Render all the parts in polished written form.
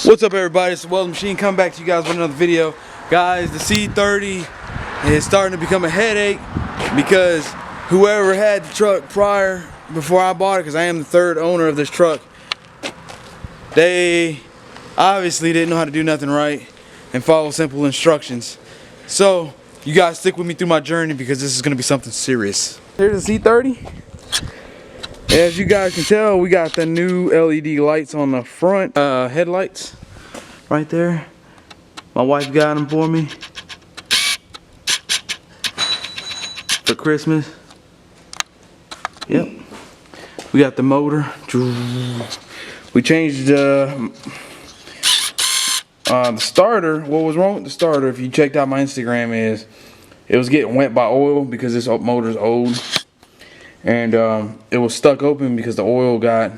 What's up, everybody? It's the Welding Machine coming back to you guys with another video. Guys, the C30 is starting to become a headache because whoever had the truck before I bought it, because I am the third owner of this truck, they obviously didn't know how to do nothing right and follow simple instructions. So you guys stick with me through my journey because this is going to be something serious. Here's the C30. As you guys can tell, we got the new LED lights on the front headlights right there. My wife got them for me for Christmas. Yep. We got the motor. We changed the starter. What was wrong with the starter, if you checked out my Instagram, is it was getting wet by oil because this motor's old. And it was stuck open because the oil got,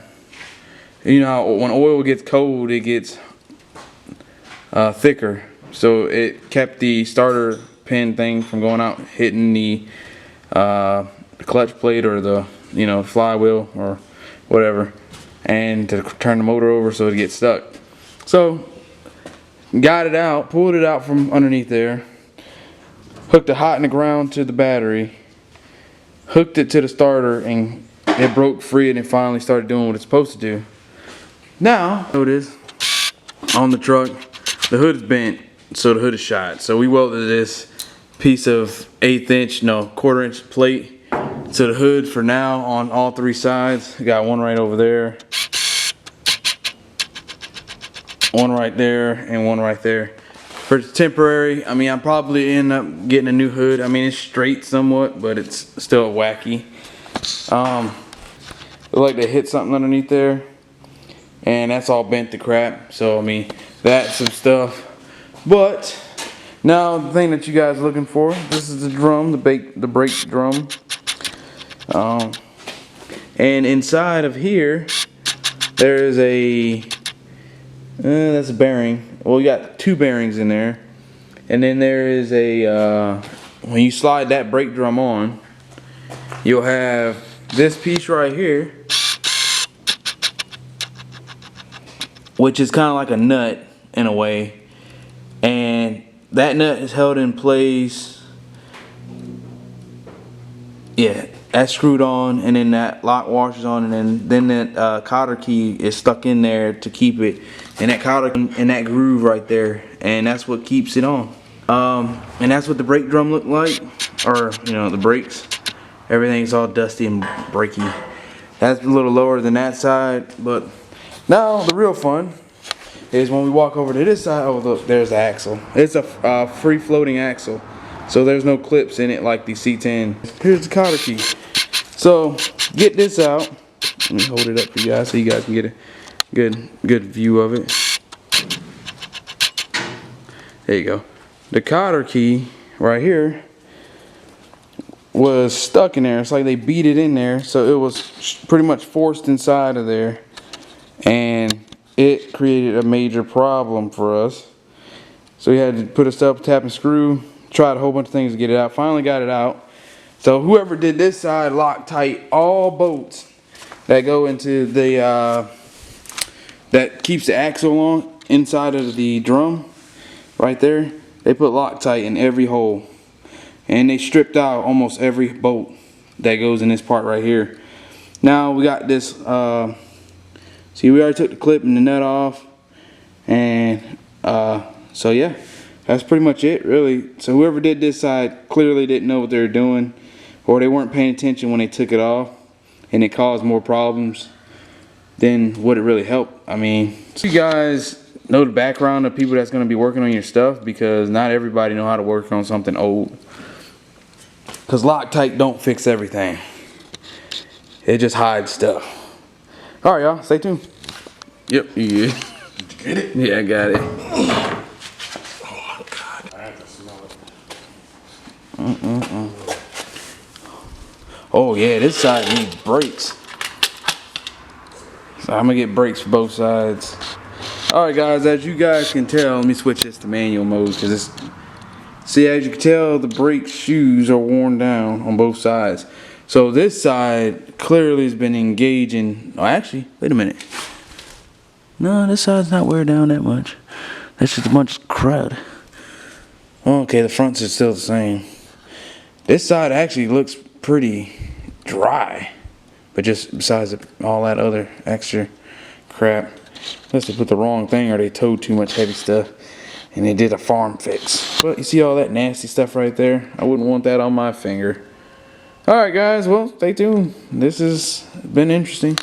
you know, when oil gets cold, it gets thicker. So it kept the starter pin thing from going out, hitting the clutch plate or the, you know, flywheel or whatever, and to turn the motor over so it gets stuck. So got it out, pulled it out from underneath there, hooked it hot in the ground to the battery, hooked it to the starter, and it broke free and it finally started doing what it's supposed to do. Now, notice on the truck, the hood is bent, so the hood is shot. So we welded this piece of 1/4-inch plate to the hood for now on all three sides. We got one right over there, one right there, and one right there. For temporary, I mean, I'm probably end up getting a new hood. I mean, it's straight somewhat, but it's still wacky. Look like they hit something underneath there, and that's all bent to crap. So I mean, that's some stuff. But now the thing that you guys are looking for, this is the drum, the brake drum. And inside of here, there is that's a bearing. Well, you got two bearings in there, and then there is a when you slide that brake drum on, you'll have this piece right here, which is kind of like a nut in a way, and that nut is held in place. Yeah, that's screwed on, and then that lock washes on, and then that cotter key is stuck in there to keep it, and that cotter in that groove right there, and that's what keeps it on. And that's what the brake drum looked like, or you know, the brakes. Everything's all dusty and breaky. That's a little lower than that side, but now the real fun is when we walk over to this side. Oh look, there's the axle. It's a free floating axle, so there's no clips in it like the C10. Here's the cotter key. So get this out. Let me hold it up for you guys so you guys can get a good view of it. There you go. The cotter key right here was stuck in there. It's like they beat it in there, so it was pretty much forced inside of there, and it created a major problem for us. So we had to put a sub tap and screw, tried a whole bunch of things to get it out. Finally got it out. So whoever did this side locked tight all bolts that go into the that keeps the axle on inside of the drum right there. They put Loctite in every hole, and they stripped out almost every bolt that goes in this part right here. Now we got this, see, we already took the clip and the nut off, and so yeah, that's pretty much it really. So whoever did this side clearly didn't know what they were doing, or they weren't paying attention when they took it off, and it caused more problems than what it really helped. I mean, so you guys know the background of people that's going to be working on your stuff, because not everybody know how to work on something old, because Loctite don't fix everything. It just hides stuff. All right, y'all, stay tuned. Yep, you good? Did you get it? Yeah, I got it. Oh God, I have to smell it. Oh yeah, this side needs brakes. So I'm gonna get brakes for both sides. Alright guys, as you guys can tell, let me switch this to manual mode, because it's, see, as you can tell, the brake shoes are worn down on both sides. So this side clearly has been engaging. Oh, actually, wait a minute. No, this side's not wear down that much. That's just a bunch of crud. Okay, the fronts are still the same. This side actually looks pretty dry, but just besides all that other extra crap. Unless they put the wrong thing or they towed too much heavy stuff and they did a farm fix. But you see all that nasty stuff right there? I wouldn't want that on my finger. Alright guys, well, stay tuned. This has been interesting.